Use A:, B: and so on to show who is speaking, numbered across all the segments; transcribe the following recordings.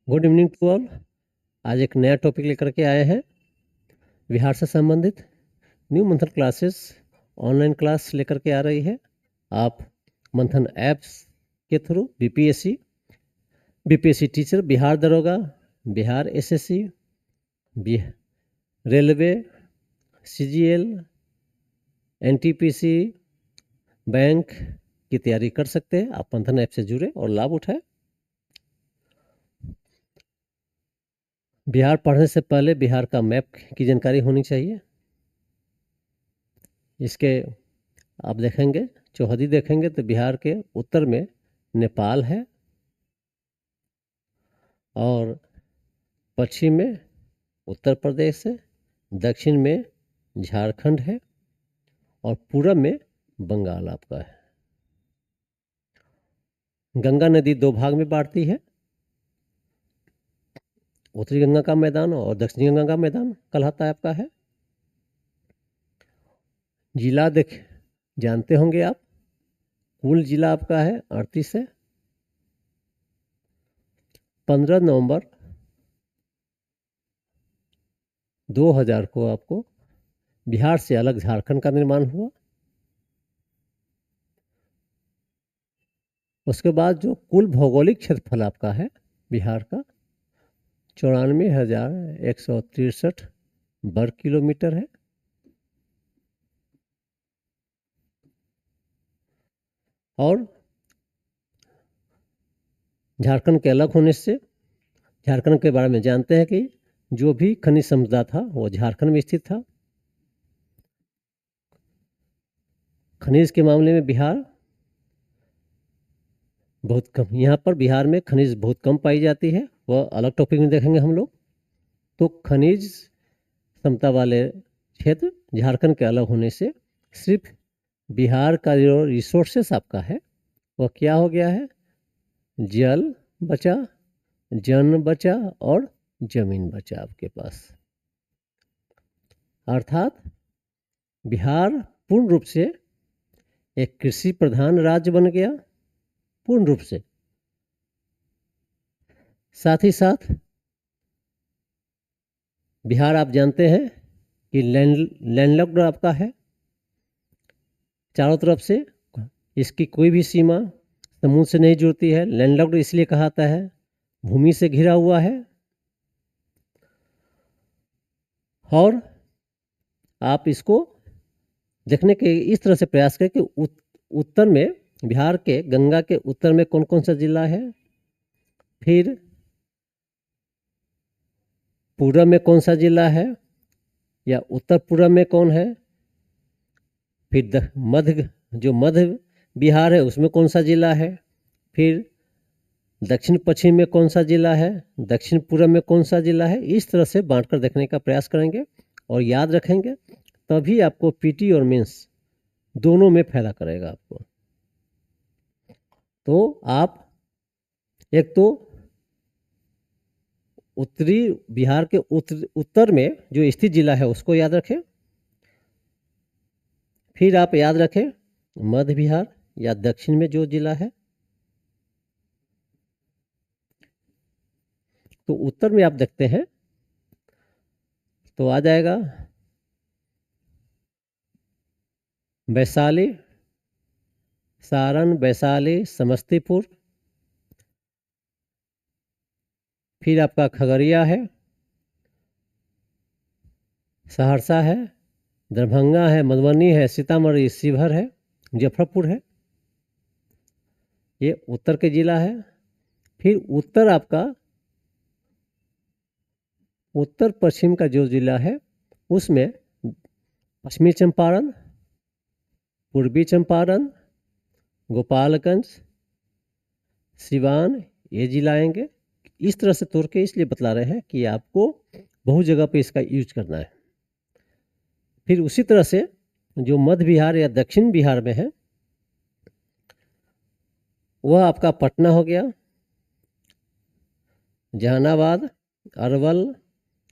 A: Good evening to all. आज एक नया टॉपिक लेकर के आए हैं बिहार से संबंधित। न्यू मंथन क्लासेस ऑनलाइन क्लास लेकर के आ रही है। आप मंथन ऐप्स के थ्रू बीपीएससी टीचर, बिहार दरोगा, Bihar SSC, railway, CGL, NTPC, bank की तैयारी कर सकते हैं। आप मंथन ऐप से जुड़े और लाभ उठाएं। बिहार पढ़ने से पहले बिहार का मैप की जानकारी होनी चाहिए। इसके आप देखेंगे, चौहदी देखेंगे तो बिहार के उत्तर में नेपाल है और पश्चिम में उत्तर प्रदेश है, दक्षिण में झारखंड है और पूरब में बंगाल आपका है। गंगा नदी दो भाग में बांटती है, उत्तरी गंगा का मैदान और दक्षिणी गंगा का मैदान कहलाता है आपका है। जिला जानते होंगे आप, कुल जिला आपका है 38 है। 15 नवंबर 2000 को आपको बिहार से अलग झारखंड का निर्माण हुआ। उसके बाद जो कुल भौगोलिक क्षेत्रफल आपका है बिहार का 94,163 वर्ग किलोमीटर है। और झारखंड के अलग होने से झारखंड के बारे में जानते हैं कि जो भी खनिज संपदा था वो झारखंड में स्थित था। खनिज के मामले में बिहार बहुत कम, यहाँ पर बिहार में खनिज बहुत कम पाई जाती है, वह अलग टॉपिक में देखेंगे हम लोग। तो खनिज क्षमता वाले क्षेत्र झारखंड के अलग होने से सिर्फ बिहार का जो रिसोर्सेस आपका है वह क्या हो गया है, जल बचा, जन बचा और जमीन बचा आपके पास। अर्थात बिहार पूर्ण रूप से एक कृषि प्रधान राज्य बन गया, पूर्ण रूप से। साथ ही साथ बिहार आप जानते हैं कि लैंडलॉक्ड आपका है चारों तरफ से, इसकी कोई भी सीमा समुद्र से नहीं जुड़ती है। लैंडलॉक्ड इसलिए कहाता है, भूमि से घिरा हुआ है। और आप इसको देखने के इस तरह से प्रयास करें कि उत्तर में बिहार के गंगा के उत्तर में कौन कौन सा जिला है, फिर पूरब में कौन सा जिला है या उत्तर पूरब में कौन है, फिर मध्य बिहार है उसमें कौन सा जिला है, फिर दक्षिण पश्चिम में कौन सा जिला है, दक्षिण पूरब में कौन सा जिला है। इस तरह से बांटकर देखने का प्रयास करेंगे और याद रखेंगे, तभी आपको पीटी और मेंस दोनों में फायदा करेगा आपको। तो आप एक तो उत्तरी बिहार के उत्तर में जो स्थित जिला है उसको याद रखें, फिर आप याद रखें मध्य बिहार या दक्षिण में जो जिला है। तो उत्तर में आप देखते हैं तो आ जाएगा वैशाली, सारण, वैशाली, समस्तीपुर, फिर आपका खगड़िया है, सहरसा है, दरभंगा है, मधुबनी है, सीतामढ़ी, शिवहर है, मुजफ्फरपुर है। ये उत्तर के जिला है। फिर उत्तर आपका उत्तर पश्चिम का जो जिला है उसमें पश्चिमी चंपारण, पूर्वी चंपारण, गोपालगंज, सिवान, ये जिला आएंगे। इस तरह से तोड़ के इसलिए बतला रहे हैं कि आपको बहुत जगह पे इसका यूज करना है। फिर उसी तरह से जो मध्य बिहार या दक्षिण बिहार में है वह आपका पटना हो गया, जहानाबाद, अरवल,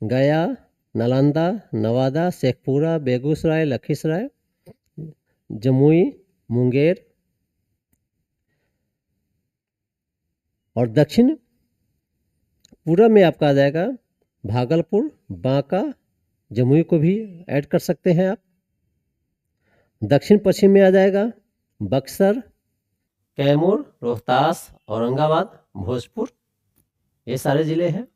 A: गया, नालंदा, नवादा, शेखपुरा, बेगूसराय, लखीसराय, जमुई, मुंगेर। और दक्षिण पूरब में आपका आ जाएगा भागलपुर, बांका, जमुई को भी ऐड कर सकते हैं आप। दक्षिण पश्चिम में आ जाएगा बक्सर, कैमूर, रोहतास, औरंगाबाद, भोजपुर, ये सारे ज़िले हैं।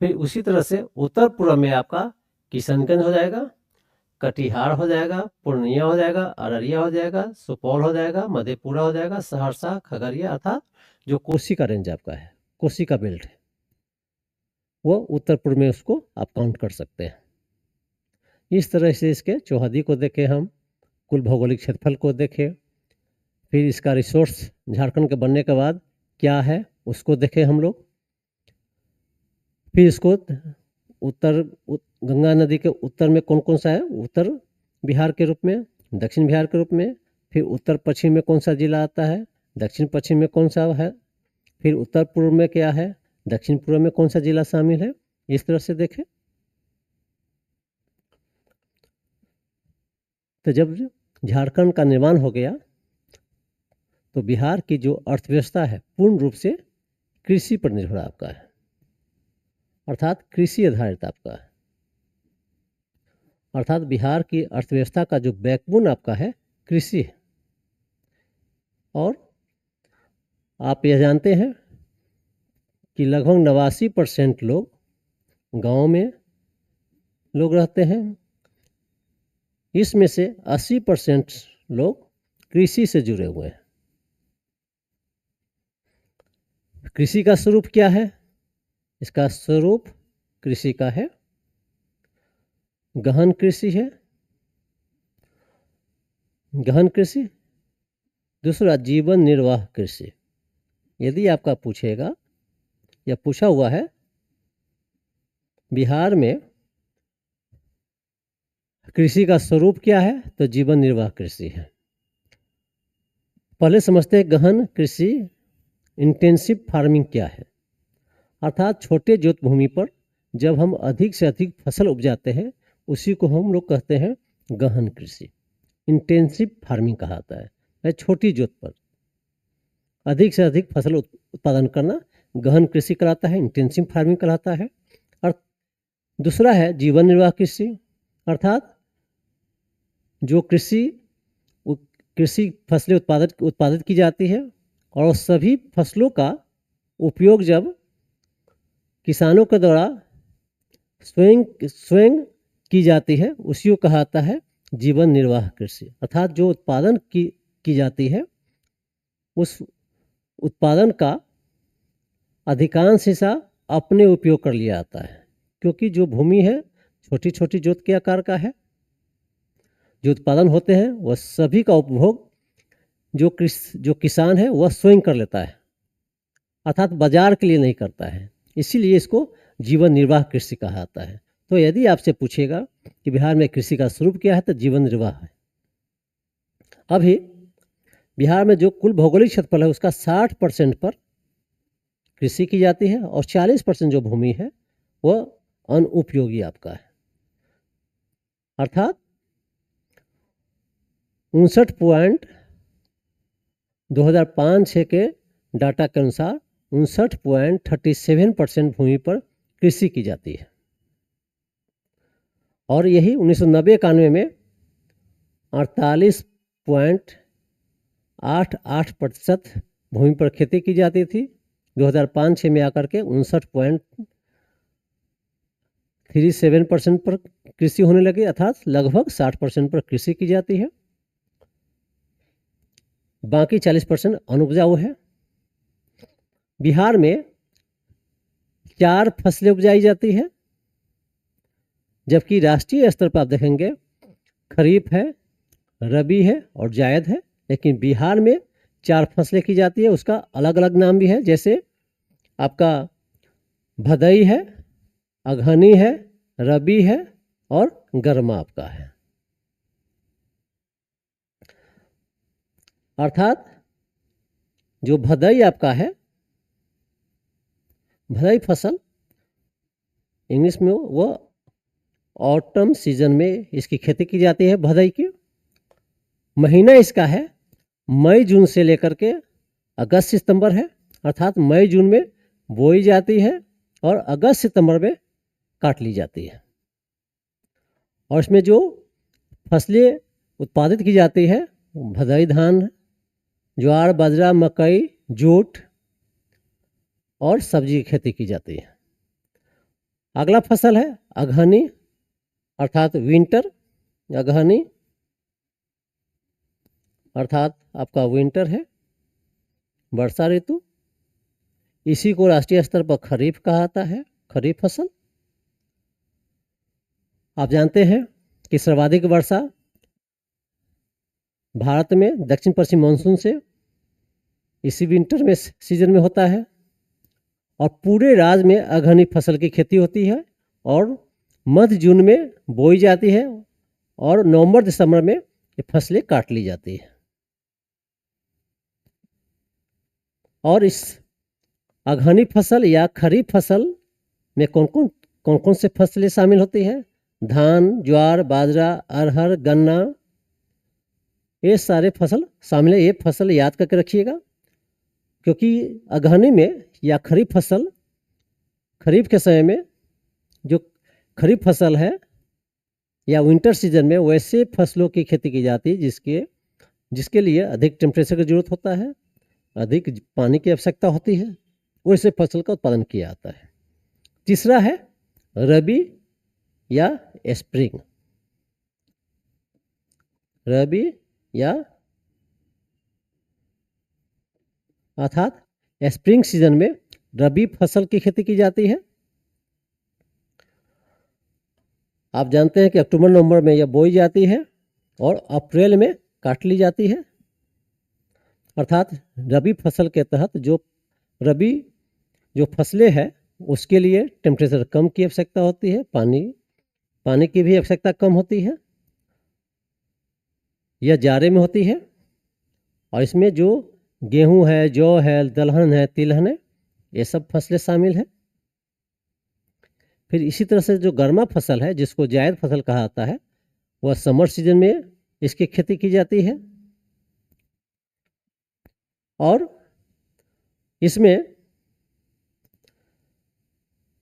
A: फिर उसी तरह से उत्तर पूर्व में आपका किशनगंज हो जाएगा, कटिहार हो जाएगा, पूर्णिया हो जाएगा, अररिया हो जाएगा, सुपौल हो जाएगा, मधेपुरा हो जाएगा, सहरसा, खगड़िया, अर्थात जो कोसी का रेंज आपका है, कोसी का बेल्ट है, वो उत्तर पूर्व में उसको आप काउंट कर सकते हैं। इस तरह से इसके चौहदी को देखें हम, कुल भौगोलिक क्षेत्रफल को देखें, फिर इसका रिसोर्स झारखंड के बनने के बाद क्या है उसको देखें हम लोग। फिर इसको गंगा नदी के उत्तर में कौन कौन सा है, उत्तर बिहार के रूप में, दक्षिण बिहार के रूप में, फिर उत्तर पश्चिम में कौन सा जिला आता है, दक्षिण पश्चिम में कौन सा है, फिर उत्तर पूर्व में क्या है, दक्षिण पूर्व में कौन सा जिला शामिल है, इस तरह से देखें। तो जब झारखंड का निर्माण हो गया तो बिहार की जो अर्थव्यवस्था है पूर्ण रूप से कृषि पर निर्भर आपका है, अर्थात कृषि आधारित आपका है। अर्थात बिहार की अर्थव्यवस्था का जो बैकबोन आपका है कृषि है। और आप यह जानते हैं कि लगभग 89% लोग गांव में लोग रहते हैं, इसमें से 80% लोग कृषि से जुड़े हुए हैं। कृषि का स्वरूप क्या है? इसका स्वरूप कृषि का है गहन कृषि है, गहन कृषि। दूसरा जीवन निर्वाह कृषि। यदि आपका पूछेगा या पूछा हुआ है बिहार में कृषि का स्वरूप क्या है, तो जीवन निर्वाह कृषि है। पहले समझते हैं गहन कृषि, इंटेंसिव फार्मिंग क्या है। अर्थात छोटे जोत भूमि पर जब हम अधिक से अधिक फसल उपजाते हैं उसी को हम लोग कहते हैं गहन कृषि, इंटेंसिव फार्मिंग कहा जाता है। छोटी जोत पर अधिक से अधिक फसल उत्पादन करना गहन कृषि कहलाता है, इंटेंसिव फार्मिंग कहलाता है। और दूसरा है जीवन निर्वाह कृषि, अर्थात जो कृषि फसलें उत्पादित की जाती है और सभी फसलों का उपयोग जब किसानों के द्वारा स्वयं की जाती है उसी को कहा जाता है जीवन निर्वाह कृषि। अर्थात जो उत्पादन की जाती है उस उत्पादन का अधिकांश हिस्सा अपने उपयोग कर लिया जाता है, क्योंकि जो भूमि है छोटी छोटी जोत के आकार का है। जो उत्पादन होते हैं वह सभी का उपभोग जो किसान है वह स्वयं कर लेता है, अर्थात बाजार के लिए नहीं करता है। इसीलिए इसको जीवन निर्वाह कृषि कहा जाता है। तो यदि आपसे पूछेगा कि बिहार में कृषि का स्वरूप क्या है, तो जीवन निर्वाह है। अभी बिहार में जो कुल भौगोलिक क्षेत्रफल है उसका 60% पर कृषि की जाती है और 40% जो भूमि है वह अनुपयोगी आपका है। अर्थात 2005-6 के डाटा के अनुसार 59.37% भूमि पर कृषि की जाती है और यही 1990-91 में 48.88% भूमि पर खेती की जाती थी। 2005-6 में आकर के 59.37% पर कृषि होने लगी, अर्थात लगभग 60% पर कृषि की जाती है, बाकी 40% अनुपजाऊ है। बिहार में 4 फसलें उपजाई जाती है, जबकि राष्ट्रीय स्तर पर आप देखेंगे खरीफ है, रबी है और जायद है। लेकिन बिहार में 4 फसलें की जाती है, उसका अलग अलग नाम भी है, जैसे आपका भदई है, अगहनी है, रबी है और गर्मा आपका है। अर्थात जो भदई आपका है, भदई फसल इंग्लिश में वो ऑटम सीजन में इसकी खेती की जाती है। भदई की महीना इसका है मई जून से लेकर के अगस्त सितंबर है, अर्थात मई जून में बोई जाती है और अगस्त सितंबर में काट ली जाती है। और इसमें जो फसलें उत्पादित की जाती है भदई धान, ज्वार, बाजरा, मकई, जूट और सब्जी की खेती की जाती है। अगला फसल है अगहनी अर्थात विंटर। अगहनी अर्थात आपका विंटर है, वर्षा ऋतु। इसी को राष्ट्रीय स्तर पर खरीफ कहा जाता है, खरीफ फसल। आप जानते हैं कि सर्वाधिक वर्षा भारत में दक्षिण पश्चिम मानसून से इसी विंटर में सीजन में होता है और पूरे राज्य में अगहनी फसल की खेती होती है और मध्य जून में बोई जाती है और नवंबर दिसंबर में ये फसलें काट ली जाती है। और इस अगहनी फसल या खरीफ फसल में कौन कौन से फसलें शामिल होती है? धान, ज्वार, बाजरा, अरहर, गन्ना, ये सारे फसल शामिल है। ये फसल याद करके रखिएगा क्योंकि अगहनी में या खरीफ फसल, खरीफ के समय में जो खरीफ फसल है या विंटर सीजन में वैसे फसलों की खेती की जाती है जिसके लिए अधिक टेम्परेचर की जरूरत होता है, अधिक पानी की आवश्यकता होती है, वैसे फसल का उत्पादन किया जाता है। तीसरा है रबी या स्प्रिंग। रबी या अर्थात स्प्रिंग सीजन में रबी फसल की खेती की जाती है। आप जानते हैं कि अक्टूबर नवंबर में यह बोई जाती है और अप्रैल में काट ली जाती है। अर्थात रबी फसल के तहत रबी जो फसलें हैं उसके लिए टेम्परेचर कम की आवश्यकता होती है, पानी की भी आवश्यकता कम होती है, यह जाड़े में होती है। और इसमें जो गेहूं है, जौ है, दलहन है, तिलहन है, ये सब फसलें शामिल हैं। फिर इसी तरह से जो गर्मा फसल है जिसको जायद फसल कहा जाता है वह समर सीजन में इसकी खेती की जाती है। और इसमें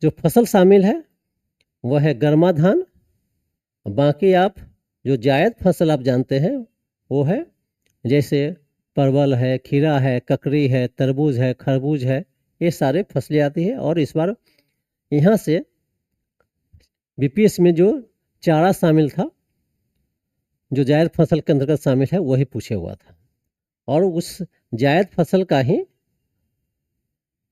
A: जो फसल शामिल है वह है गर्मा धान। बाकी आप जो जायद फसल आप जानते हैं वो है जैसे परवल है, खीरा है, ककड़ी है, तरबूज है, खरबूज है, ये सारे फसलें आती है। और इस बार यहाँ से बीपीएस में जो चारा शामिल था जो जायद फसल के अंतर्गत शामिल है वही पूछे हुआ था और उस जायद फसल का ही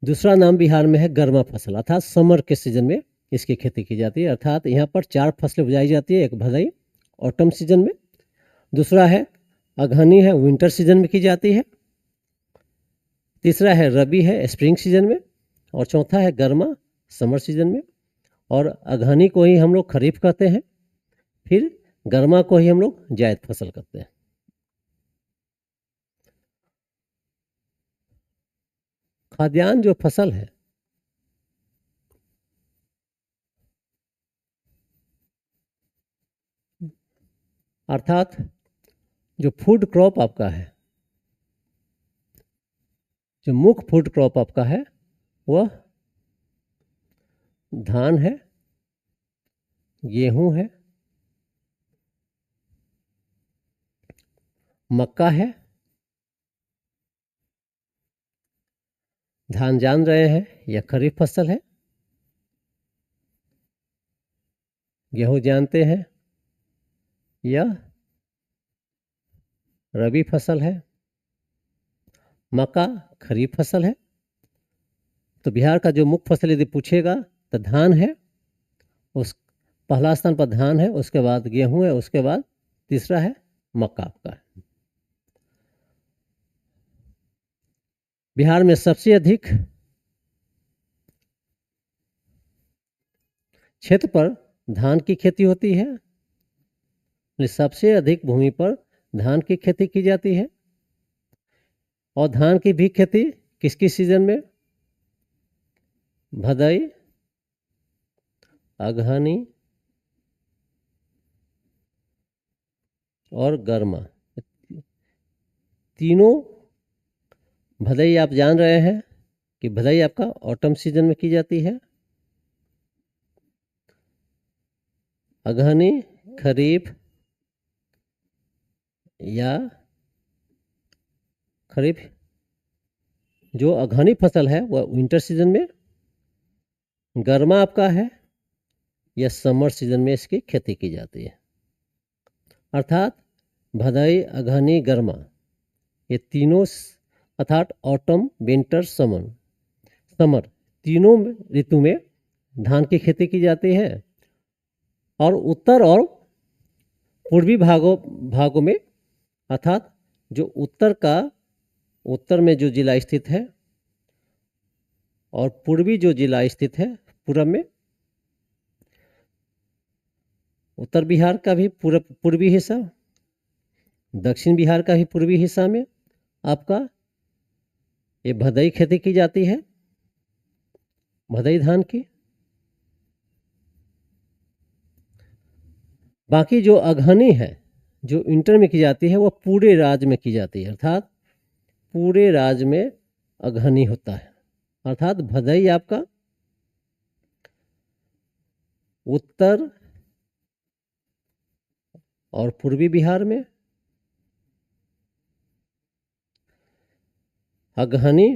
A: दूसरा नाम बिहार में है गर्मा फसल। अर्थात समर के सीजन में इसकी खेती की जाती है। अर्थात यहाँ पर 4 फसलें उपजाई जाती है। एक भदई ऑटम सीजन में, दूसरा है अगहनी है विंटर सीजन में की जाती है, तीसरा है रबी है स्प्रिंग सीजन में और चौथा है गर्मा समर सीजन में। और अगहनी को ही हम लोग खरीफ कहते हैं, फिर गर्मा को ही हम लोग जायद फसल कहते हैं। खाद्यान्न जो फसल है अर्थात जो फूड क्रॉप आपका है, जो मुख्य फूड क्रॉप आपका है वह धान है, गेहूं है, मक्का है। धान जान रहे हैं यह खरीफ फसल है, गेहूं जानते हैं यह रबी फसल है, मक्का खरीफ फसल है। तो बिहार का जो मुख्य फसल यदि पूछेगा तो धान है, उस पहला स्थान पर धान है, उसके बाद गेहूं है, उसके बाद तीसरा है मक्का आपका है। बिहार में सबसे अधिक क्षेत्र पर धान की खेती होती है, सबसे अधिक भूमि पर धान की खेती की जाती है। और धान की भी खेती किस किस सीजन में? भदई, अगहनी और गर्मा, तीनों। भदई आप जान रहे हैं कि भदई आपका ऑटम सीजन में की जाती है अगहनी, खरीफ या खरीफ, जो अगहनी फसल है वह विंटर सीजन में, गर्मा आपका है या समर सीजन में इसकी खेती की जाती है। अर्थात भदई, अगहनी, गर्मा, ये तीनों अर्थात ऑटम, विंटर, समर तीनों ऋतु में धान की खेती की जाती है। और उत्तर और पूर्वी भागों में, अर्थात जो उत्तर में जो जिला स्थित है और पूर्वी जो जिला स्थित है पूरब में, उत्तर बिहार का भी पूर्वी हिस्सा, दक्षिण बिहार का भी पूर्वी हिस्सा में आपका ये भदई खेती की जाती है, भदई धान की। बाकी जो अगहनी है जो विंटर में की जाती है वो पूरे राज्य में की जाती है, अर्थात पूरे राज्य में अगहनी होता है। अर्थात भदई आपका उत्तर और पूर्वी बिहार में, अगहनी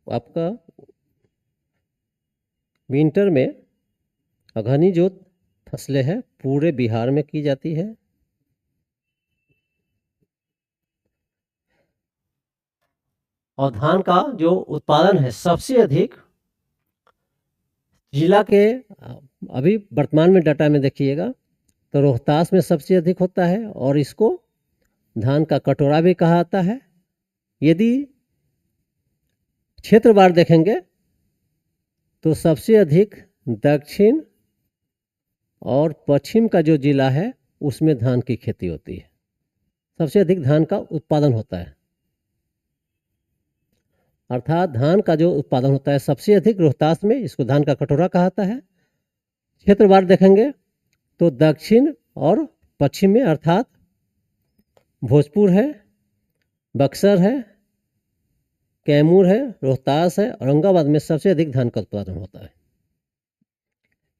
A: आपका विंटर में, अगहनी जो फसलें हैं पूरे बिहार में की जाती है। और धान का जो उत्पादन है सबसे अधिक जिला के, अभी वर्तमान में डाटा में देखिएगा तो रोहतास में सबसे अधिक होता है और इसको धान का कटोरा भी कहा जाता है। यदि क्षेत्रवार देखेंगे तो सबसे अधिक दक्षिण और पश्चिम का जो जिला है उसमें धान की खेती होती है, सबसे अधिक धान का उत्पादन होता है। अर्थात धान का जो उत्पादन होता है सबसे अधिक रोहतास में, इसको धान का कटोरा कहा जाता है। क्षेत्रवार देखेंगे तो दक्षिण और पश्चिम में, अर्थात भोजपुर है, बक्सर है, कैमूर है, रोहतास है, औरंगाबाद में सबसे अधिक धान का उत्पादन होता है।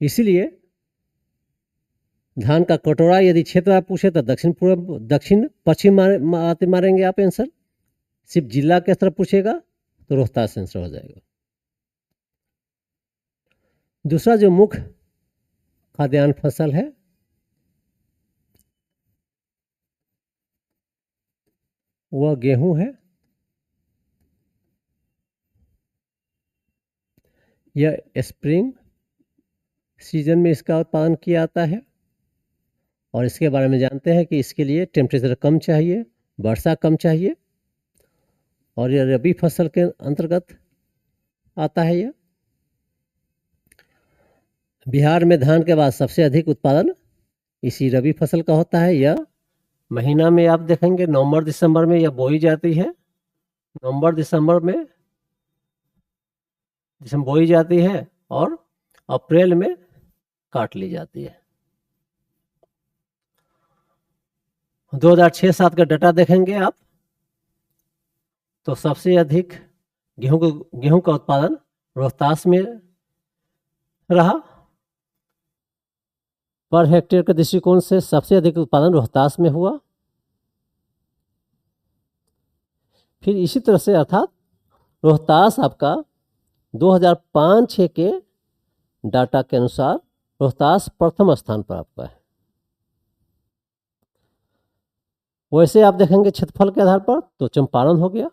A: इसीलिए धान का कटोरा यदि क्षेत्र आप पूछे तो दक्षिण पश्चिम मारेंगे आप आंसर। सिर्फ जिला के तरफ पूछेगा तो रोहतास आंसर हो जाएगा। दूसरा जो मुख्य खाद्यान्न फसल है वह गेहूं है। यह स्प्रिंग सीजन में इसका उत्पादन किया जाता है और इसके बारे में जानते हैं कि इसके लिए टेम्परेचर कम चाहिए, वर्षा कम चाहिए और यह रबी फसल के अंतर्गत आता है। यह बिहार में धान के बाद सबसे अधिक उत्पादन इसी रबी फसल का होता है। यह महीना में आप देखेंगे नवंबर दिसंबर में यह बोई जाती है, नवंबर दिसंबर में बोई जाती है और अप्रैल में काट ली जाती है। 2006-07 का डाटा देखेंगे आप तो सबसे अधिक गेहूं का उत्पादन रोहतास में रहा। पर हेक्टेयर के दृष्टिकोण से सबसे अधिक उत्पादन रोहतास में हुआ। फिर इसी तरह से अर्थात रोहतास आपका 2005-06 के डाटा के अनुसार रोहतास प्रथम स्थान पर आपका है। वैसे आप देखेंगे क्षेत्रफल के आधार पर तो चंपारण हो गया।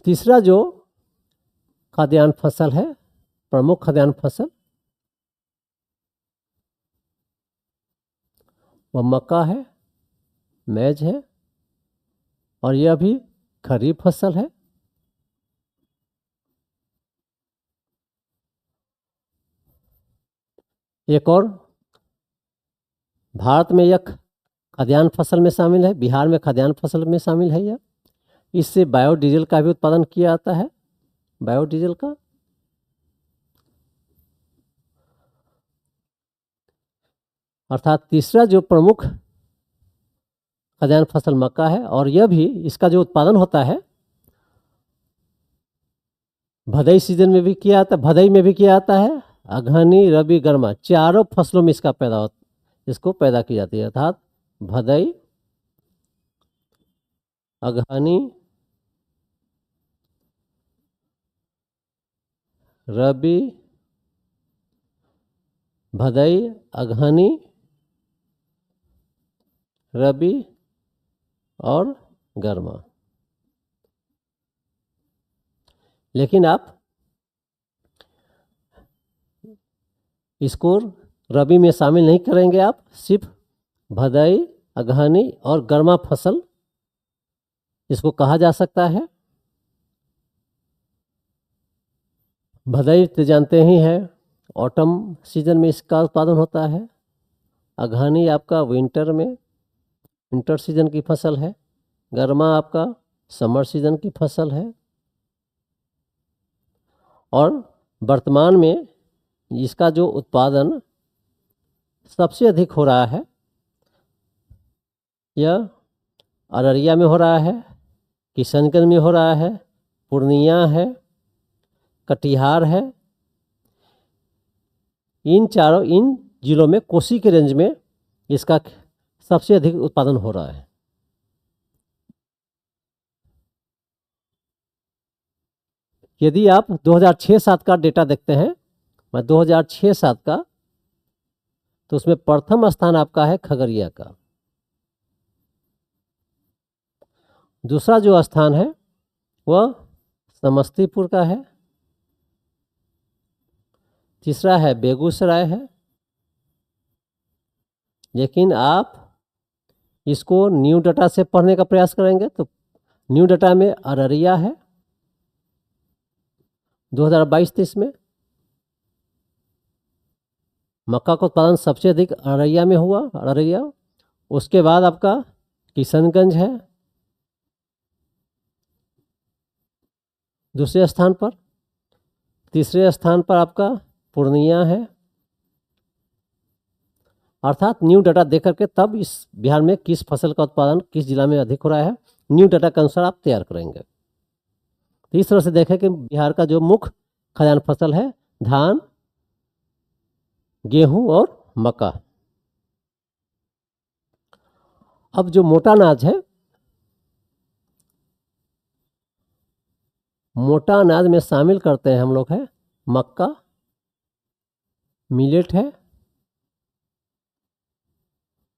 A: तीसरा जो खाद्यान्न फसल है, प्रमुख खाद्यान्न फसल, वह मक्का है, मैज है और यह भी खरीफ फसल है। एक और भारत में यह खाद्यान्न फसल में शामिल है, बिहार में खाद्यान्न फसल में शामिल है। यह इससे बायोडीजल का भी उत्पादन किया जाता है, बायोडीजल का। अर्थात तीसरा जो प्रमुख खाद्यान्न फसल मक्का है और यह भी, इसका जो उत्पादन होता है भदई सीजन में भी किया जाता है, भदई में भी किया जाता है, अगहनी, रबी, गर्मा, चारों फसलों में इसको पैदा की जाती है। अर्थात भदई, अगहनी, रबी, भदई, अगहनी, रबी और गर्मा। लेकिन आप इसको रबी में शामिल नहीं करेंगे, आप सिर्फ भदई, अगहनी और गर्मा फसल इसको कहा जा सकता है। भदई तो जानते ही हैं, ऑटम सीजन में इसका उत्पादन होता है। अगहनी आपका विंटर सीजन की फसल है। गर्मा आपका समर सीजन की फसल है। और वर्तमान में इसका जो उत्पादन सबसे अधिक हो रहा है, यह अररिया में हो रहा है, किशनगंज में हो रहा है, पूर्णिया है, कटिहार है। इन जिलों में कोसी के रेंज में इसका सबसे अधिक उत्पादन हो रहा है। यदि आप 2006-07 का डेटा देखते हैं, मैं 2006-07 का, तो उसमें प्रथम स्थान आपका है खगड़िया का। दूसरा जो स्थान है वह समस्तीपुर का है। तीसरा है बेगूसराय है। लेकिन आप इसको न्यू डाटा से पढ़ने का प्रयास करेंगे तो न्यू डाटा में अररिया है 2022-23 में। मक्का का उत्पादन सबसे अधिक अररिया में हुआ, अररिया। उसके बाद आपका किशनगंज है दूसरे स्थान पर। तीसरे स्थान पर आपका पूर्णिया है। अर्थात न्यू डाटा देख करके तब इस बिहार में किस फसल का उत्पादन किस जिला में अधिक हो रहा है, न्यू डाटा के अनुसार आप तैयार करेंगे। तो इस तरह से देखें कि बिहार का जो मुख्य खाद्यान्न फसल है धान, गेहूं और मक्का। अब जो मोटा अनाज है, मोटा अनाज में शामिल करते हैं हम लोग है मक्का, मिलेट है,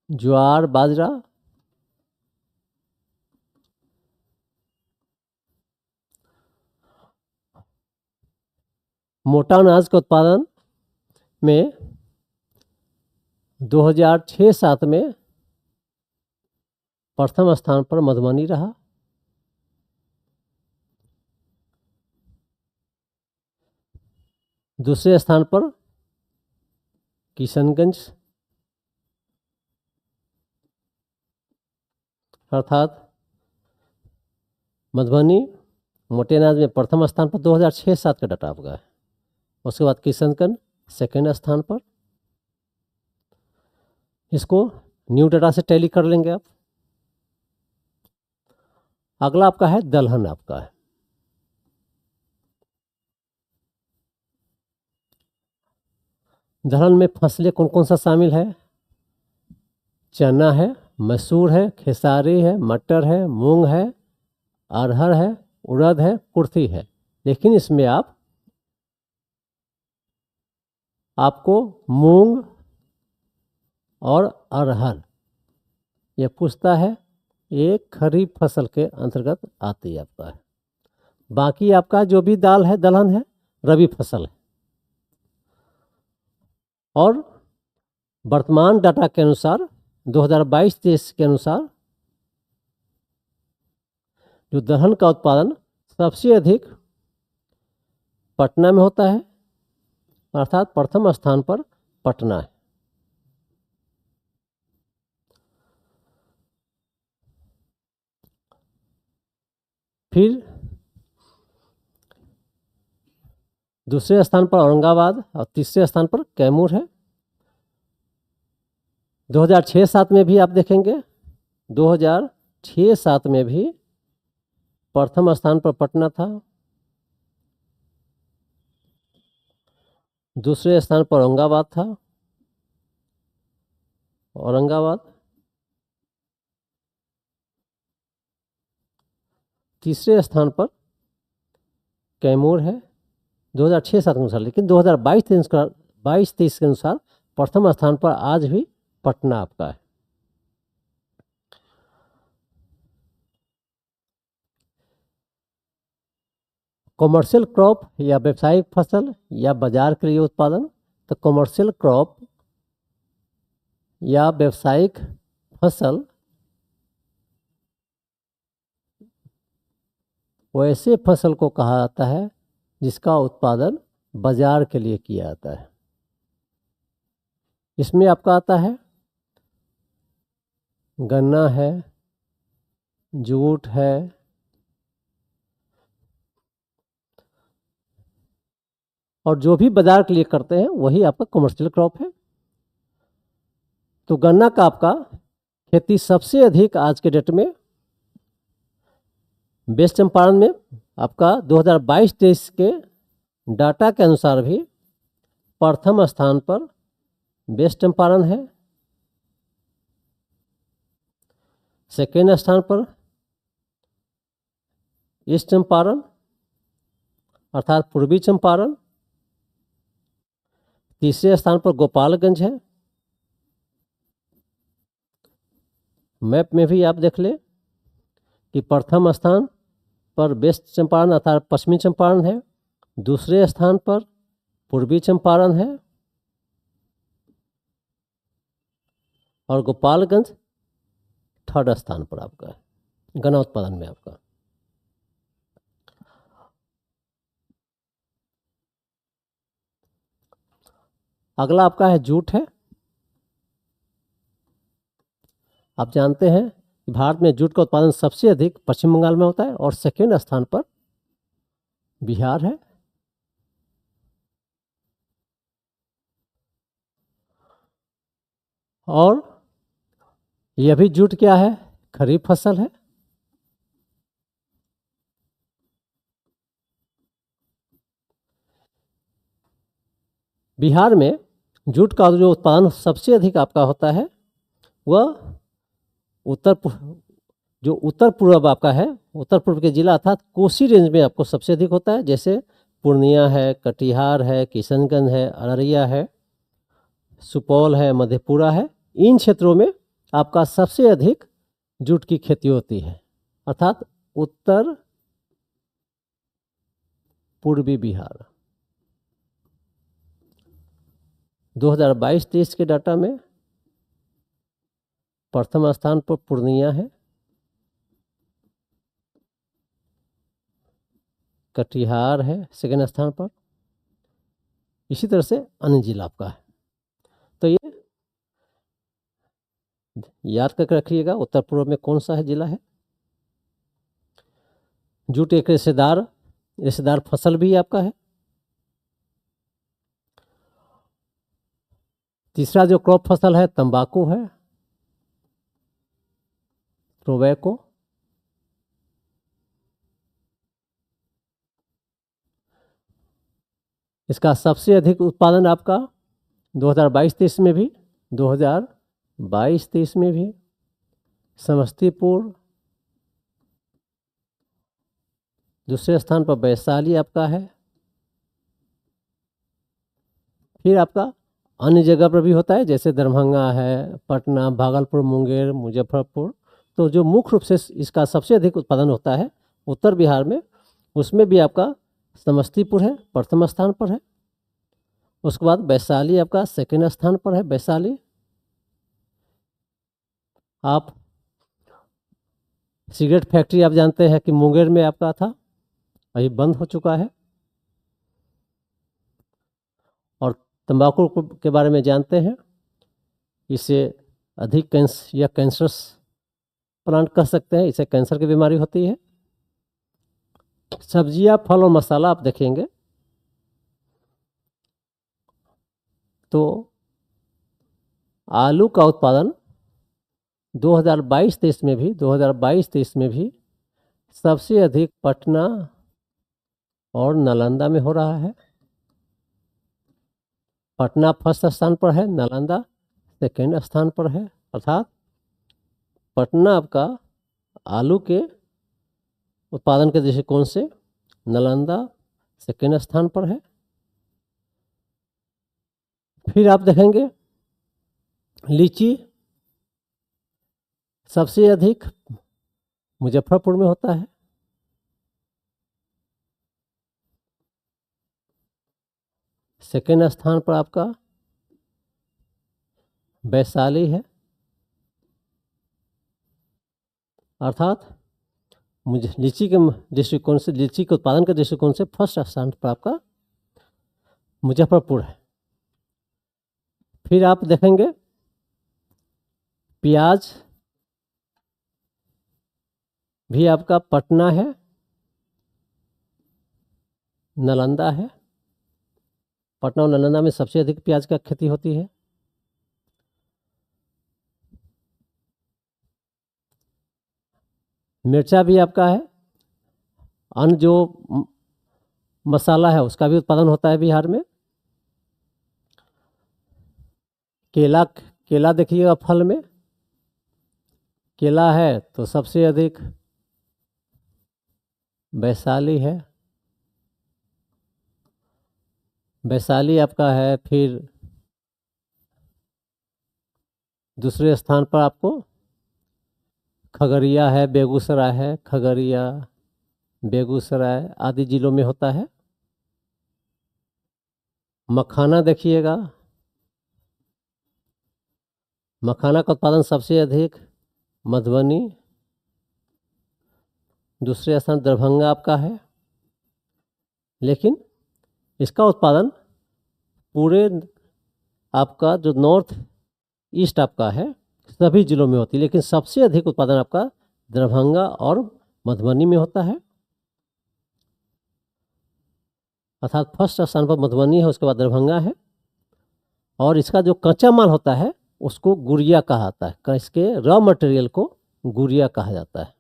A: ज्वार, बाजरा, मोटा अनाज के उत्पादन में 2006-07 में प्रथम स्थान पर मधुबनी रहा। दूसरे स्थान पर किशनगंज, अर्थात मधुबनी मोटे अनाज में प्रथम स्थान पर 2006-07 का डाटा आपका है। उसके बाद किशनगंज सेकेंड स्थान पर। इसको न्यू डाटा से टैली कर लेंगे आप। अगला आपका है दलहन आपका है। दलहन में फसलें कौन कौन सा शामिल है? चना है, मसूर है, खेसारी है, मटर है, मूंग है, अरहर है, उड़द है, कुर्थी है। लेकिन इसमें आपको मूंग और अरहर यह पूछता है, एक खरीफ फसल के अंतर्गत आती है आपका है। बाकी आपका जो भी दाल है, दलहन है, रबी फसल है। और वर्तमान डाटा के अनुसार 2022-23 के अनुसार जो दलहन का उत्पादन सबसे अधिक पटना में होता है, अर्थात प्रथम स्थान पर पटना है। फिर दूसरे स्थान पर औरंगाबाद और तीसरे स्थान पर कैमूर है। 2006-07 में भी आप देखेंगे, 2006-07 में भी प्रथम स्थान पर पटना था। दूसरे स्थान पर औरंगाबाद था, औरंगाबाद। तीसरे स्थान पर कैमूर है 2006-07 के अनुसार, लेकिन 2022-23 के अनुसार प्रथम स्थान पर आज भी पटना आपका है। कॉमर्शियल क्रॉप या व्यावसायिक फसल या बाजार के लिए उत्पादन, तो कॉमर्शियल क्रॉप या व्यावसायिक फसल वैसे फसल को कहा जाता है जिसका उत्पादन बाजार के लिए किया जाता है। इसमें आपका आता है गन्ना है, जूट है, और जो भी बाजार के लिए करते हैं वही आपका कमर्शियल क्रॉप है। तो गन्ना का आपका खेती सबसे अधिक आज के डेट में वेस्ट चंपारण में आपका 2022-23 के डाटा के अनुसार भी प्रथम स्थान पर वेस्ट चंपारण है, सेकेंड स्थान पर ईस्ट चंपारण अर्थात पूर्वी चंपारण, तीसरे स्थान पर गोपालगंज है। मैप में भी आप देख ले कि प्रथम स्थान पर वेस्ट चंपारण अर्थात पश्चिमी चंपारण है, दूसरे स्थान पर पूर्वी चंपारण है और गोपालगंज थर्ड स्थान पर आपका है गन्ना उत्पादन में आपका। अगला आपका है जूट है। आप जानते हैं कि भारत में जूट का उत्पादन सबसे अधिक पश्चिम बंगाल में होता है और सेकेंड स्थान पर बिहार है। और यह भी जूट क्या है, खरीफ फसल है। बिहार में जूट का जो उत्पादन सबसे अधिक आपका होता है वह उत्तर पूर्व आपका है, उत्तर पूर्व के जिला अर्थात कोसी रेंज में आपको सबसे अधिक होता है, जैसे पूर्णिया है, कटिहार है, किशनगंज है, अररिया है, सुपौल है, मधेपुरा है। इन क्षेत्रों में आपका सबसे अधिक जूट की खेती होती है अर्थात उत्तर पूर्वी बिहार। 2022-23 के डाटा में प्रथम स्थान पर पूर्णिया है, कटिहार है सेकेंड स्थान पर, इसी तरह से अन्य जिला आपका है। तो ये याद करके रखिएगा उत्तर पूर्व में कौन सा है जिला है। जूट एक रेशेदार फसल भी आपका है। तीसरा जो क्रॉप फसल है तंबाकू है, टोबैको। इसका सबसे अधिक उत्पादन आपका 2022-23 में भी 2022-23 में भी समस्तीपुर, दूसरे स्थान पर वैशाली आपका है। फिर आपका अन्य जगह पर भी होता है जैसे दरभंगा है, पटना, भागलपुर, मुंगेर, मुजफ्फरपुर। तो जो मुख्य रूप से इसका सबसे अधिक उत्पादन होता है उत्तर बिहार में, उसमें भी आपका समस्तीपुर है, प्रथम स्थान पर है। उसके बाद वैशाली आपका सेकेंड स्थान पर है। वैशाली आप सिगरेट फैक्ट्री आप जानते हैं कि मुंगेर में आपका था, अभी बंद हो चुका है। और तंबाकू के बारे में जानते हैं, इसे अधिक कैंसरस प्लांट कह सकते हैं, इसे कैंसर की बीमारी होती है। सब्जियां, फल और मसाला आप देखेंगे तो आलू का उत्पादन 2022-23 में भी सबसे अधिक पटना और नालंदा में हो रहा है। पटना फर्स्ट स्थान पर है, नालंदा सेकेंड स्थान पर है। अर्थात पटना आपका आलू के उत्पादन के दृष्टिकोण से नालंदा सेकेंड स्थान पर है। फिर आप देखेंगे लीची सबसे अधिक मुजफ्फरपुर में होता है। सेकेंड स्थान पर आपका वैशाली है। अर्थात मुझे लीची के दृष्टिकोण से, लीची के उत्पादन के दृष्टिकोण से फर्स्ट स्थान पर आपका मुजफ्फरपुर है। फिर आप देखेंगे प्याज भी आपका पटना है, नालंदा है। पटना और नालंदा में सबसे अधिक प्याज का खेती होती है। मिर्चा भी आपका है। अन्य जो मसाला है उसका भी उत्पादन होता है बिहार में। केला देखिएगा, फल में केला है तो सबसे अधिक वैशाली है। वैशाली आपका है। फिर दूसरे स्थान पर आपको खगड़िया है, बेगूसराय है। खगड़िया, बेगूसराय आदि जिलों में होता है। मखाना देखिएगा, मखाना का उत्पादन सबसे अधिक मधुबनी, दूसरे स्थान दरभंगा आपका है। लेकिन इसका उत्पादन पूरे आपका जो नॉर्थ ईस्ट आपका है सभी जिलों में होती है, लेकिन सबसे अधिक उत्पादन आपका दरभंगा और मधुबनी में होता है। अर्थात फर्स्ट स्थान पर मधुबनी है, उसके बाद दरभंगा है। और इसका जो कच्चा माल होता है उसको गुड़िया कहा जाता है। इसके रॉ मटेरियल को गुड़िया कहा जाता है।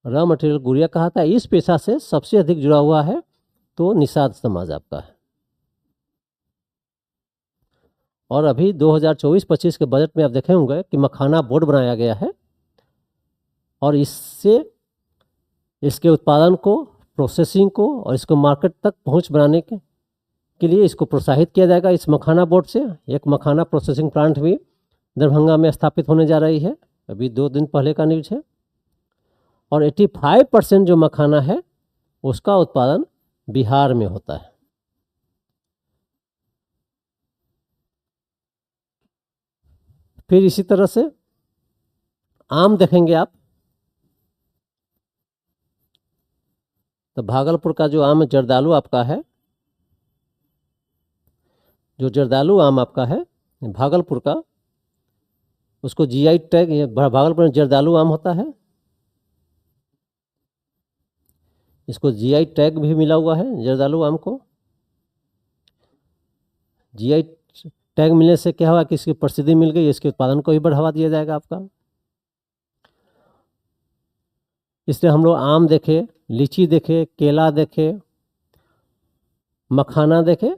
A: रॉ मटेरियल गुड़िया कहा जाता है। इस पेशा से सबसे अधिक जुड़ा हुआ है तो निषाद समाज आपका है। और अभी 2024-25 के बजट में आप देखे होंगे कि मखाना बोर्ड बनाया गया है और इससे इसके उत्पादन को, प्रोसेसिंग को और इसको मार्केट तक पहुंच बनाने के लिए इसको प्रोत्साहित किया जाएगा। इस मखाना बोर्ड से एक मखाना प्रोसेसिंग प्लांट भी दरभंगा में स्थापित होने जा रही है। अभी 2 दिन पहले का न्यूज़ है। और 85% जो मखाना है उसका उत्पादन बिहार में होता है। फिर इसी तरह से आम देखेंगे आप तो भागलपुर का जो आम जर्दालू आपका है, जो जर्दालू आम आपका है भागलपुर का, उसको जीआई टैग, भागलपुर में जर्दालू आम होता है, इसको जीआई टैग भी मिला हुआ है। जर्दालू आम को जीआई टैग मिलने से क्या हुआ कि इसकी प्रसिद्धि मिल गई, इसके उत्पादन को भी बढ़ावा दिया जाएगा आपका। इसलिए हम लोग आम देखे, लीची देखे, केला देखे, मखाना देखे।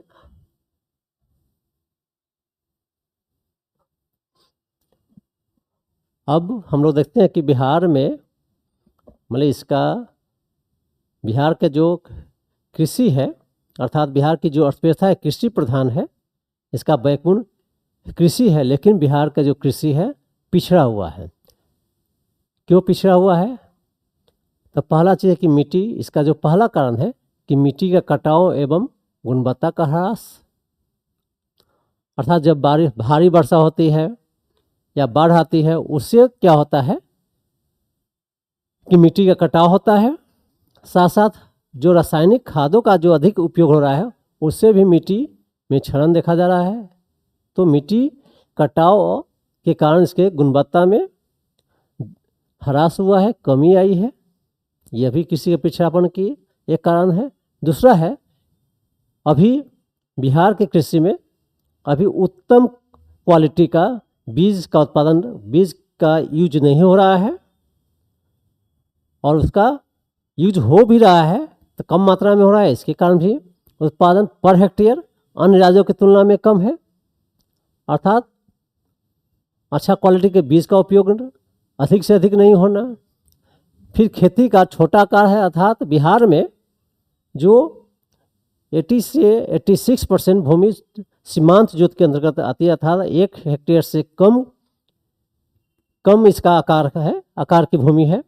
A: अब हम लोग देखते हैं कि बिहार में मतलब इसका बिहार के जो कृषि है, अर्थात बिहार की जो अर्थव्यवस्था है कृषि प्रधान है, इसका बैकबोन कृषि है। लेकिन बिहार का जो कृषि है पिछड़ा हुआ है। क्यों पिछड़ा हुआ है? तो पहला चीज़ है कि मिट्टी, इसका जो पहला कारण है कि मिट्टी का कटाव एवं गुणवत्ता का ह्रास। अर्थात जब भारी वर्षा होती है या बाढ़ आती है उससे क्या होता है कि मिट्टी का कटाव होता है। साथ साथ जो रासायनिक खादों का जो अधिक उपयोग हो रहा है उससे भी मिट्टी में क्षरण देखा जा रहा है। तो मिट्टी कटाव के कारण इसके गुणवत्ता में ह्रास हुआ है, कमी आई है। यह भी कृषि के पिछड़ापन की एक कारण है। दूसरा है अभी बिहार के कृषि में अभी उत्तम क्वालिटी का बीज का उत्पादन, बीज का यूज नहीं हो रहा है और उसका यूज हो भी रहा है तो कम मात्रा में हो रहा है। इसके कारण भी उत्पादन पर हेक्टेयर अन्य राज्यों की तुलना में कम है, अर्थात अच्छा क्वालिटी के बीज का उपयोग अधिक से अधिक नहीं होना। फिर खेती का छोटा आकार है, अर्थात बिहार में जो 80 से 86% भूमि सीमांत जोत के अंतर्गत आती है, अर्थात 1 हेक्टेयर से कम इसका आकार है, आकार की भूमि है।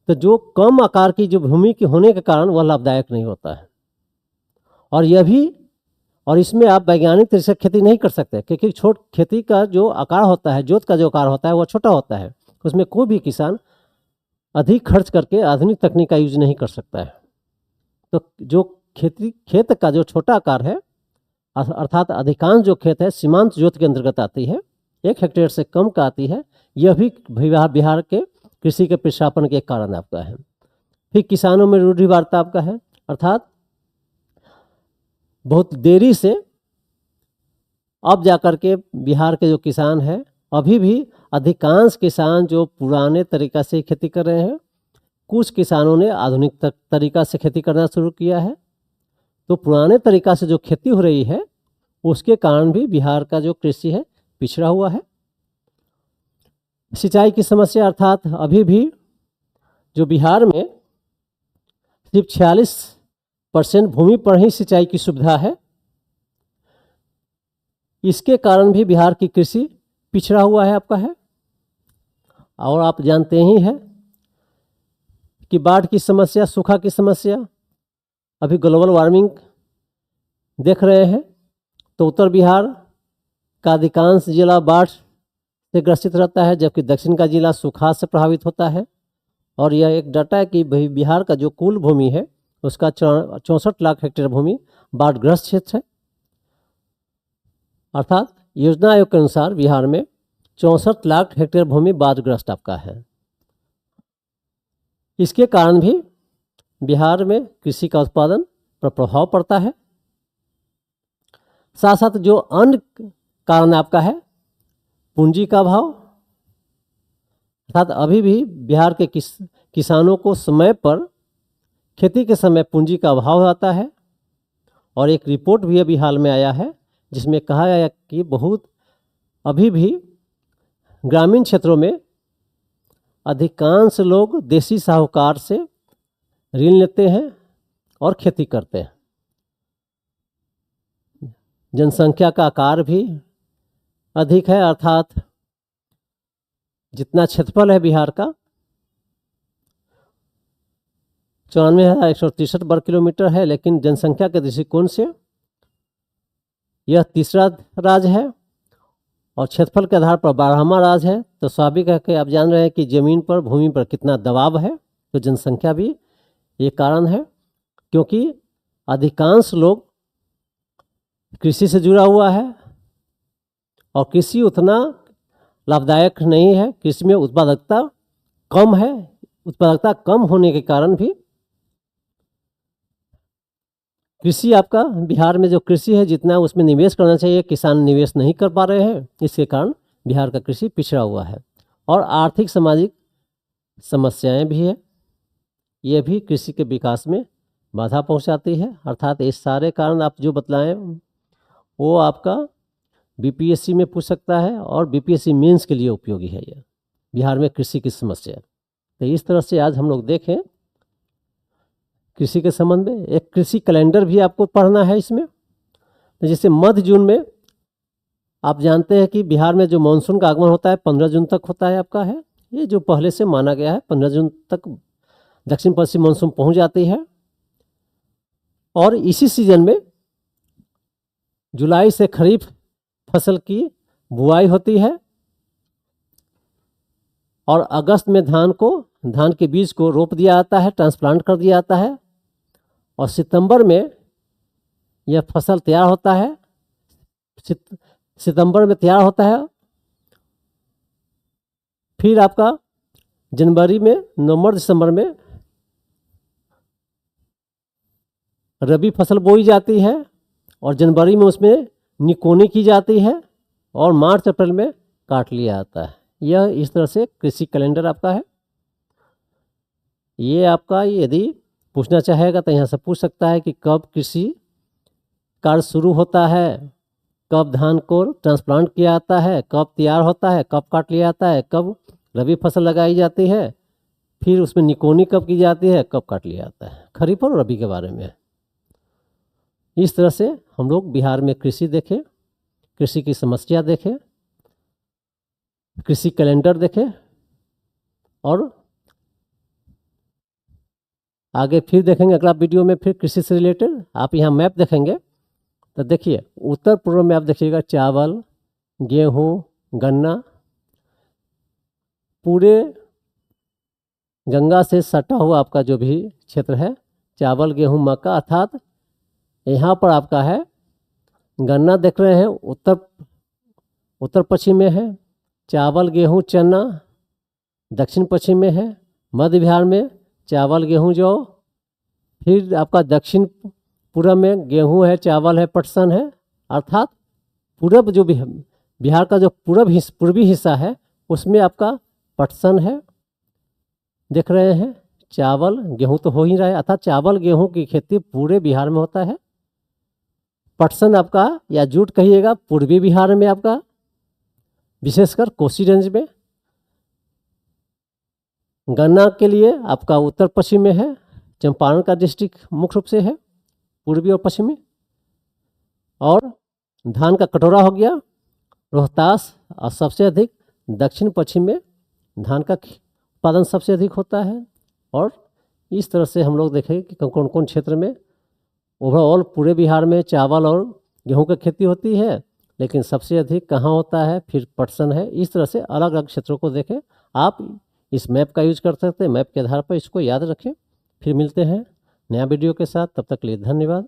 A: तो जो कम आकार की जो भूमि के होने के कारण वह लाभदायक नहीं होता है। और यह भी, और इसमें आप वैज्ञानिक तरीके से खेती नहीं कर सकते, क्योंकि खेती का जो आकार होता है, जोत का जो आकार होता है वह छोटा होता है। उसमें कोई भी किसान अधिक खर्च करके आधुनिक तकनीक का यूज नहीं कर सकता है। तो जो खेत का जो छोटा आकार है, अर्थात अधिकांश जो खेत है सीमांत जोत के अंतर्गत आती है, 1 हेक्टेयर से कम का आती है, यह भी बिहार के कृषि के पिछड़ापन के कारण आपका है। फिर किसानों में रूढ़िवादिता आपका है, अर्थात बहुत देरी से अब जाकर के बिहार के जो किसान हैं, अभी भी अधिकांश किसान जो पुराने तरीका से खेती कर रहे हैं, कुछ किसानों ने आधुनिक तरीका से खेती करना शुरू किया है। तो पुराने तरीका से जो खेती हो रही है उसके कारण भी बिहार का जो कृषि है पिछड़ा हुआ है। सिंचाई की समस्या, अर्थात अभी भी जो बिहार में सिर्फ 46% भूमि पर ही सिंचाई की सुविधा है, इसके कारण भी बिहार की कृषि पिछड़ा हुआ है आपका है। और आप जानते ही हैं कि बाढ़ की समस्या, सूखा की समस्या, अभी ग्लोबल वार्मिंग देख रहे हैं, तो उत्तर बिहार का अधिकांश जिला बाढ़ से ग्रसित रहता है, जबकि दक्षिण का जिला सूखा से प्रभावित होता है। और यह एक डाटा है कि बिहार का जो कुल भूमि है उसका 64 लाख हेक्टेयर भूमि बाढ़ग्रस्त क्षेत्र है, अर्थात योजना आयोग के अनुसार बिहार में 64 लाख हेक्टेयर भूमि बाढ़ग्रस्त आपका है। इसके कारण भी बिहार में कृषि का उत्पादन पर प्रभाव पड़ता है। साथ साथ जो अन्य कारण आपका है पूंजी का अभाव, अर्थात अभी भी बिहार के किसानों को समय पर खेती के समय पूंजी का अभाव आता है। और एक रिपोर्ट भी अभी हाल में आया है जिसमें कहा गया कि बहुत अभी भी ग्रामीण क्षेत्रों में अधिकांश लोग देसी साहूकार से ऋण लेते हैं और खेती करते हैं। जनसंख्या का आकार भी अधिक है, अर्थात जितना क्षेत्रफल है बिहार का 94,163 वर्ग किलोमीटर है, लेकिन जनसंख्या के दृष्टिकोण से यह तीसरा राज्य है और क्षेत्रफल के आधार पर 12वां राज्य है। तो स्वाभाविक है कि आप जान रहे हैं कि जमीन पर, भूमि पर कितना दबाव है। तो जनसंख्या भी ये कारण है, क्योंकि अधिकांश लोग कृषि से जुड़ा हुआ है और कृषि उतना लाभदायक नहीं है। कृषि में उत्पादकता कम है, उत्पादकता कम होने के कारण भी कृषि आपका बिहार में जो कृषि है जितना उसमें निवेश करना चाहिए किसान निवेश नहीं कर पा रहे हैं। इसके कारण बिहार का कृषि पिछड़ा हुआ है। और आर्थिक सामाजिक समस्याएं भी है, ये भी कृषि के विकास में बाधा पहुंचाती है। अर्थात ये सारे कारण आप जो बतलाएं वो आपका बीपीएससी में पूछ सकता है और बीपीएससी मेंस के लिए उपयोगी है यह बिहार में कृषि की समस्या। तो इस तरह से आज हम लोग देखें कृषि के संबंध में। एक कृषि कैलेंडर भी आपको पढ़ना है इसमें। तो जैसे मध्य जून में आप जानते हैं कि बिहार में जो मानसून का आगमन होता है 15 जून तक होता है आपका है। ये जो पहले से माना गया है 15 जून तक दक्षिण पश्चिम मानसून पहुंच जाती है। और इसी सीजन में जुलाई से खरीफ फसल की बुआई होती है और अगस्त में धान के बीज को रोप दिया जाता है, ट्रांसप्लांट कर दिया जाता है और सितंबर में यह फसल तैयार होता है। सितंबर में तैयार होता है, फिर आपका जनवरी में, नवंबर दिसंबर में रबी फसल बोई जाती है और जनवरी में उसमें निकोनी की जाती है और मार्च अप्रैल में काट लिया जाता है। यह इस तरह से कृषि कैलेंडर आपका है। ये आपका यदि पूछना चाहेगा तो यहाँ से पूछ सकता है कि कब कृषि कार्य शुरू होता है, कब धान को ट्रांसप्लांट किया जाता है, कब तैयार होता है, कब काट लिया जाता है, कब रबी फसल लगाई जाती है, फिर उसमें निकोनी कब की जाती है, कब काट लिया जाता है। खरीफ और रबी के बारे में इस तरह से हम लोग बिहार में कृषि देखें, कृषि की समस्या देखें, कृषि कैलेंडर देखें और आगे फिर देखेंगे अगला वीडियो में फिर कृषि से रिलेटेड। आप यहाँ मैप देखेंगे तो देखिए उत्तर पूर्व में आप देखिएगा चावल, गेहूँ, गन्ना, पूरे गंगा से सटा हुआ आपका जो भी क्षेत्र है, चावल, गेहूँ, मक्का, अर्थात यहाँ पर आपका है गन्ना देख रहे हैं उत्तर पश्चिम में है, चावल, गेहूँ, चना दक्षिण पश्चिम में है, मध्य बिहार में चावल, गेहूँ, जौ, फिर आपका दक्षिण पूरब में गेहूँ है, चावल है, पटसन है, अर्थात पूरब जो भी बिहार का जो पूर्वी हिस्सा है उसमें आपका पटसन है, देख रहे हैं। चावल, गेहूँ तो हो ही रहा है, अर्थात चावल, गेहूँ की खेती पूरे बिहार में होता है। पटसन आपका या जूट कहिएगा पूर्वी बिहार में आपका, विशेषकर कोसी रेंज में। गन्ना के लिए आपका उत्तर पश्चिम में है, चंपारण का डिस्ट्रिक्ट मुख्य रूप से है पूर्वी और पश्चिमी। और धान का कटोरा हो गया रोहतास, और सबसे अधिक दक्षिण पश्चिम में धान का उत्पादन सबसे अधिक होता है। और इस तरह से हम लोग देखें कि कौन कौन क्षेत्र में ओवरऑल पूरे बिहार में चावल और गेहूं की खेती होती है, लेकिन सबसे अधिक कहाँ होता है, फिर पटसन है। इस तरह से अलग अलग क्षेत्रों को देखें। आप इस मैप का यूज कर सकते हैं, मैप के आधार पर इसको याद रखें। फिर मिलते हैं नया वीडियो के साथ, तब तक के लिए धन्यवाद।